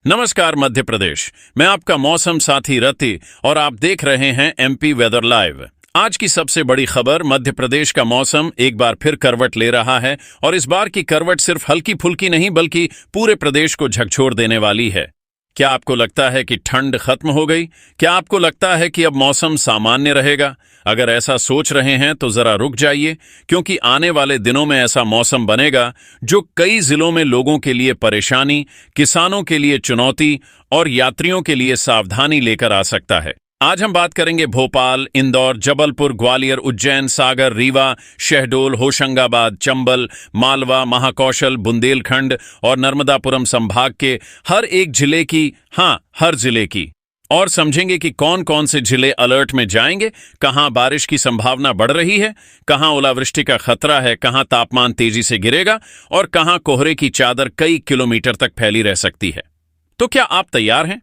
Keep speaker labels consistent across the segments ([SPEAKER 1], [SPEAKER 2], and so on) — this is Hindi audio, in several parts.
[SPEAKER 1] नमस्कार मध्य प्रदेश। मैं आपका मौसम साथी रति और आप देख रहे हैं एमपी वेदर लाइव। आज की सबसे बड़ी खबर, मध्य प्रदेश का मौसम एक बार फिर करवट ले रहा है और इस बार की करवट सिर्फ हल्की फुल्की नहीं बल्कि पूरे प्रदेश को झकझोर देने वाली है। क्या आपको लगता है कि ठंड खत्म हो गई? क्या आपको लगता है कि अब मौसम सामान्य रहेगा? अगर ऐसा सोच रहे हैं तो जरा रुक जाइए, क्योंकि आने वाले दिनों में ऐसा मौसम बनेगा जो कई जिलों में लोगों के लिए परेशानी, किसानों के लिए चुनौती और यात्रियों के लिए सावधानी लेकर आ सकता है। आज हम बात करेंगे भोपाल, इंदौर, जबलपुर, ग्वालियर, उज्जैन, सागर, रीवा, शहडोल, होशंगाबाद, चंबल, मालवा, महाकौशल, बुंदेलखंड और नर्मदापुरम संभाग के हर एक जिले की, हर जिले की, और समझेंगे कि कौन कौन से जिले अलर्ट में जाएंगे, कहां बारिश की संभावना बढ़ रही है, कहां ओलावृष्टि का खतरा है, कहां तापमान तेजी से गिरेगा और कहां कोहरे की चादर कई किलोमीटर तक फैली रह सकती है। तो क्या आप तैयार हैं?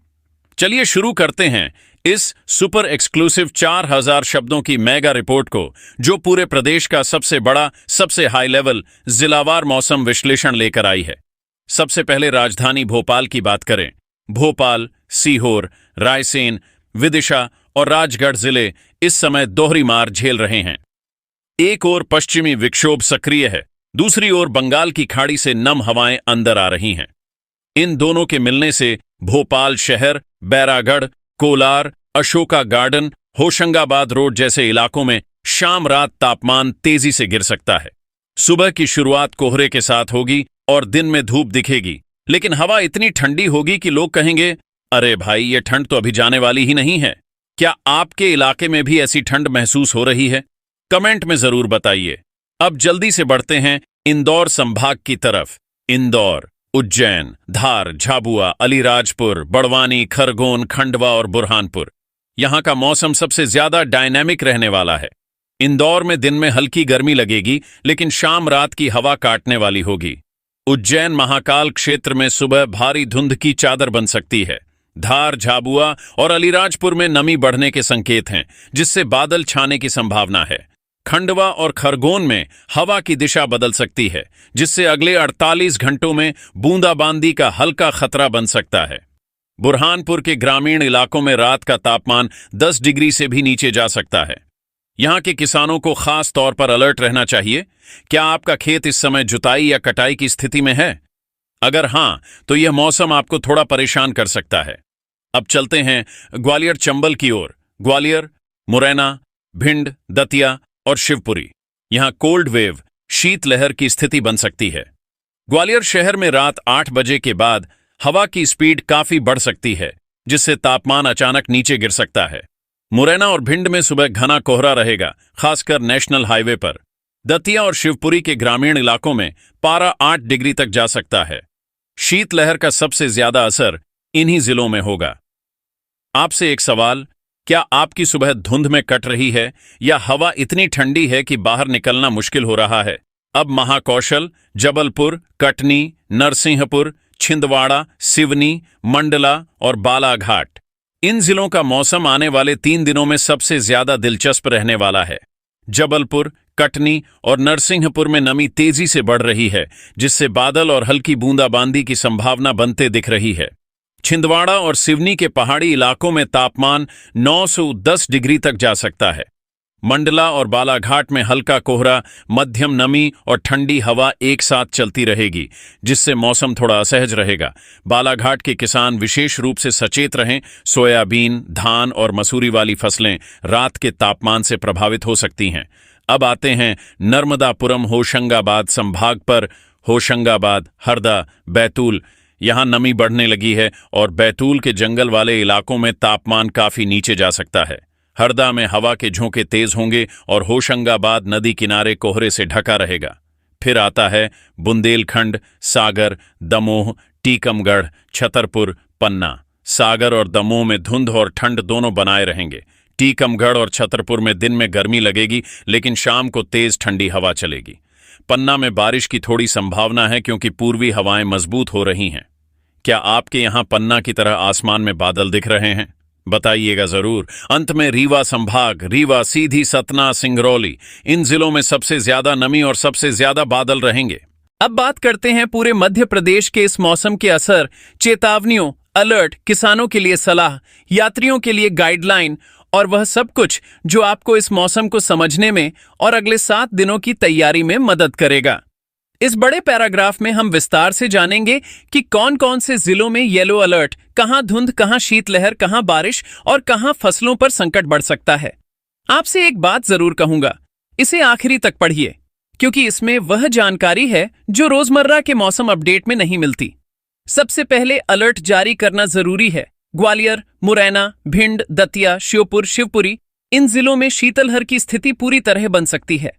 [SPEAKER 1] चलिए शुरू करते हैं इस सुपर एक्सक्लूसिव 4000 शब्दों की मेगा रिपोर्ट को, जो पूरे प्रदेश का सबसे बड़ा, सबसे हाई लेवल जिलावार मौसम विश्लेषण लेकर आई है। सबसे पहले राजधानी भोपाल की बात करें। भोपाल, सीहोर, रायसेन, विदिशा और राजगढ़ जिले इस समय दोहरी मार झेल रहे हैं। एक ओर पश्चिमी विक्षोभ सक्रिय है, दूसरी ओर बंगाल की खाड़ी से नम हवाएं अंदर आ रही हैं। इन दोनों के मिलने से भोपाल शहर, बैरागढ़, कोलार, अशोका गार्डन, होशंगाबाद रोड जैसे इलाकों में शाम रात तापमान तेजी से गिर सकता है। सुबह की शुरुआत कोहरे के साथ होगी और दिन में धूप दिखेगी, लेकिन हवा इतनी ठंडी होगी कि लोग कहेंगे, अरे भाई, ये ठंड तो अभी जाने वाली ही नहीं है। क्या आपके इलाके में भी ऐसी ठंड महसूस हो रही है? कमेंट में जरूर बताइए। अब जल्दी से बढ़ते हैं इंदौर संभाग की तरफ। इंदौर, उज्जैन, धार, झाबुआ, अलीराजपुर, बड़वानी, खरगोन, खंडवा और बुरहानपुर, यहां का मौसम सबसे ज्यादा डायनामिक रहने वाला है। इंदौर में दिन में हल्की गर्मी लगेगी, लेकिन शाम रात की हवा काटने वाली होगी। उज्जैन महाकाल क्षेत्र में सुबह भारी धुंध की चादर बन सकती है। धार, झाबुआ और अलीराजपुर में नमी बढ़ने के संकेत हैं, जिससे बादल छाने की संभावना है। खंडवा और खरगोन में हवा की दिशा बदल सकती है, जिससे अगले 48 घंटों में बूंदाबांदी का हल्का खतरा बन सकता है। बुरहानपुर के ग्रामीण इलाकों में रात का तापमान 10 डिग्री से भी नीचे जा सकता है। यहां के किसानों को खास तौर पर अलर्ट रहना चाहिए। क्या आपका खेत इस समय जुताई या कटाई की स्थिति में है? अगर हां, तो यह मौसम आपको थोड़ा परेशान कर सकता है। अब चलते हैं ग्वालियर चंबल की ओर। ग्वालियर, मुरैना, भिंड, दतिया और शिवपुरी, यहां कोल्ड वेव, शीतलहर की स्थिति बन सकती है। ग्वालियर शहर में रात 8 बजे के बाद हवा की स्पीड काफी बढ़ सकती है, जिससे तापमान अचानक नीचे गिर सकता है। मुरैना और भिंड में सुबह घना कोहरा रहेगा, खासकर नेशनल हाईवे पर। दतिया और शिवपुरी के ग्रामीण इलाकों में पारा 8 डिग्री तक जा सकता है। शीतलहर का सबसे ज्यादा असर इन्हीं जिलों में होगा। आपसे एक सवाल, क्या आपकी सुबह धुंध में कट रही है या हवा इतनी ठंडी है कि बाहर निकलना मुश्किल हो रहा है? अब महाकौशल, जबलपुर, कटनी, नरसिंहपुर, छिंदवाड़ा, सिवनी, मंडला और बालाघाट, इन जिलों का मौसम आने वाले 3 दिनों में सबसे ज्यादा दिलचस्प रहने वाला है। जबलपुर, कटनी और नरसिंहपुर में नमी तेजी से बढ़ रही है, जिससे बादल और हल्की बूंदाबांदी की संभावना बनते दिख रही है। छिंदवाड़ा और सिवनी के पहाड़ी इलाकों में तापमान 9 से 10 डिग्री तक जा सकता है। मंडला और बालाघाट में हल्का कोहरा, मध्यम नमी और ठंडी हवा एक साथ चलती रहेगी, जिससे मौसम थोड़ा असहज रहेगा। बालाघाट के किसान विशेष रूप से सचेत रहें। सोयाबीन, धान और मसूरी वाली फसलें रात के तापमान से प्रभावित हो सकती हैं। अब आते हैं नर्मदापुरम होशंगाबाद संभाग पर। होशंगाबाद, हरदा, बैतूल, यहां नमी बढ़ने लगी है और बैतूल के जंगल वाले इलाकों में तापमान काफी नीचे जा सकता है। हरदा में हवा के झोंके तेज होंगे और होशंगाबाद नदी किनारे कोहरे से ढका रहेगा। फिर आता है बुंदेलखंड, सागर, दमोह, टीकमगढ़, छतरपुर, पन्ना। सागर और दमोह में धुंध और ठंड दोनों बनाए रहेंगे। टीकमगढ़ और छतरपुर में दिन में गर्मी लगेगी, लेकिन शाम को तेज ठंडी हवा चलेगी। पन्ना में बारिश की थोड़ी संभावना है, क्योंकि पूर्वी हवाएं मजबूत हो रही हैं। क्या आपके यहां पन्ना की तरह आसमान में बादल दिख रहे हैं? बताइएगा जरूर। अंत में रीवा संभाग, रीवा, सीधी, सतना, सिंगरौली, इन जिलों में सबसे ज्यादा नमी और सबसे ज्यादा बादल रहेंगे।
[SPEAKER 2] अब बात करते हैं पूरे मध्य प्रदेश के इस मौसम के असर, चेतावनियों,
[SPEAKER 1] अलर्ट, किसानों के लिए सलाह, यात्रियों के लिए गाइडलाइन और वह सब कुछ जो आपको इस मौसम को समझने में और अगले 7 दिनों की तैयारी में मदद करेगा। इस बड़े पैराग्राफ में हम विस्तार से जानेंगे कि कौन कौन से जिलों में येलो अलर्ट, कहां धुंध, कहां शीतलहर, कहां बारिश और कहां फसलों पर संकट बढ़ सकता है। आपसे एक बात जरूर कहूंगा, इसे आखिरी तक पढ़िए, क्योंकि इसमें वह जानकारी है जो रोजमर्रा के मौसम अपडेट में नहीं मिलती। सबसे पहले अलर्ट जारी करना जरूरी है। ग्वालियर, मुरैना, भिंड, दतिया, श्योपुर, शिवपुरी, इन जिलों में शीतलहर की स्थिति पूरी तरह बन सकती है।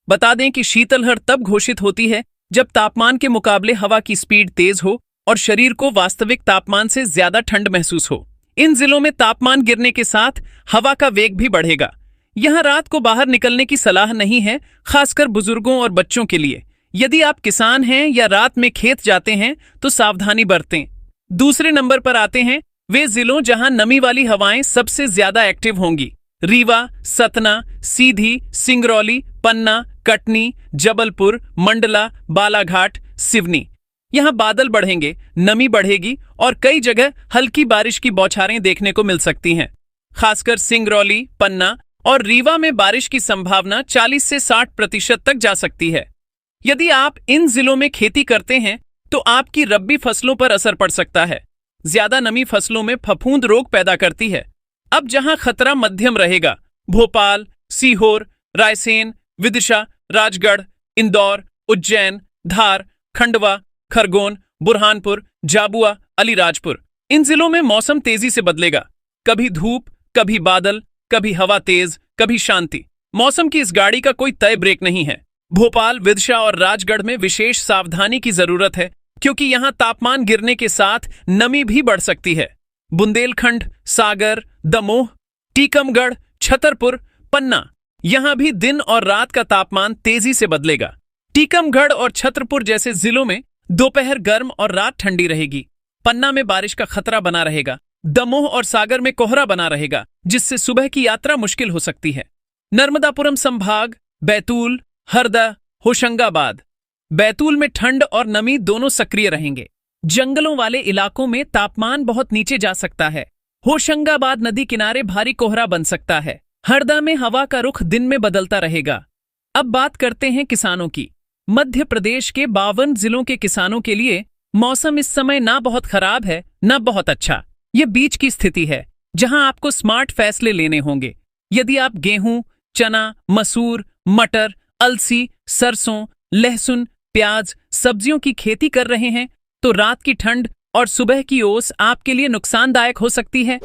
[SPEAKER 1] बता दें कि शीतलहर तब घोषित होती है जब तापमान के मुकाबले हवा की स्पीड तेज हो और शरीर को वास्तविक तापमान से ज्यादा ठंड महसूस हो। इन जिलों में तापमान गिरने के साथ हवा का वेग भी बढ़ेगा। यहां रात को बाहर निकलने की सलाह नहीं है, खासकर बुजुर्गों और बच्चों के लिए। यदि आप किसान हैं या रात में खेत जाते हैं तो सावधानी बरतें। दूसरे नंबर पर आते हैं वे जिलों जहां नमी वाली हवाएं सबसे ज्यादा एक्टिव होंगी। रीवा, सतना, सीधी, सिंगरौली, पन्ना, कटनी, जबलपुर, मंडला, बालाघाट, सिवनी। यहां बादल बढ़ेंगे, नमी बढ़ेगी और कई जगह हल्की बारिश की बौछारें देखने को मिल सकती हैं। खासकर सिंगरौली, पन्ना और रीवा में बारिश की संभावना 40 से 60% तक जा सकती है। यदि आप इन जिलों में खेती करते हैं तो आपकी रब्बी फसलों पर असर पड़ सकता है। ज्यादा नमी फसलों में फफूंद रोग पैदा करती है। अब जहां खतरा मध्यम रहेगा, भोपाल, सीहोर, रायसेन, विदिशा, राजगढ़, इंदौर, उज्जैन, धार, खंडवा, खरगोन, बुरहानपुर, झाबुआ, अलीराजपुर, इन जिलों में मौसम तेजी से बदलेगा। कभी धूप, कभी बादल, कभी हवा तेज, कभी शांति। मौसम की इस गाड़ी का कोई तय ब्रेक नहीं है। भोपाल, विदिशा और राजगढ़ में विशेष सावधानी की जरूरत है, क्योंकि यहां तापमान गिरने के साथ नमी भी बढ़ सकती है। बुंदेलखंड, सागर, दमोह, टीकमगढ़, छतरपुर, पन्ना, यहां भी दिन और रात का तापमान तेजी से बदलेगा। टीकमगढ़ और छतरपुर जैसे जिलों में दोपहर गर्म और रात ठंडी रहेगी। पन्ना में बारिश का खतरा बना रहेगा। दमोह और सागर में कोहरा बना रहेगा, जिससे सुबह की यात्रा मुश्किल हो सकती है। नर्मदापुरम संभाग, बैतूल, हरदा, होशंगाबाद। बैतूल में ठंड और नमी दोनों सक्रिय रहेंगे। जंगलों वाले इलाकों में तापमान बहुत नीचे जा सकता है। होशंगाबाद नदी किनारे भारी कोहरा बन सकता है। हरदा में हवा का रुख दिन में बदलता रहेगा। अब बात करते हैं किसानों की। मध्य प्रदेश के 52 जिलों के किसानों के लिए मौसम इस समय ना बहुत खराब है, ना बहुत अच्छा। ये बीच की स्थिति है, जहां आपको स्मार्ट फैसले लेने होंगे। यदि आप गेहूं, चना, मसूर, मटर, अलसी, सरसों, लहसुन, प्याज, सब्जियों की खेती कर रहे हैं तो रात की ठंड और सुबह की ओस आपके लिए नुकसानदायक हो सकती है।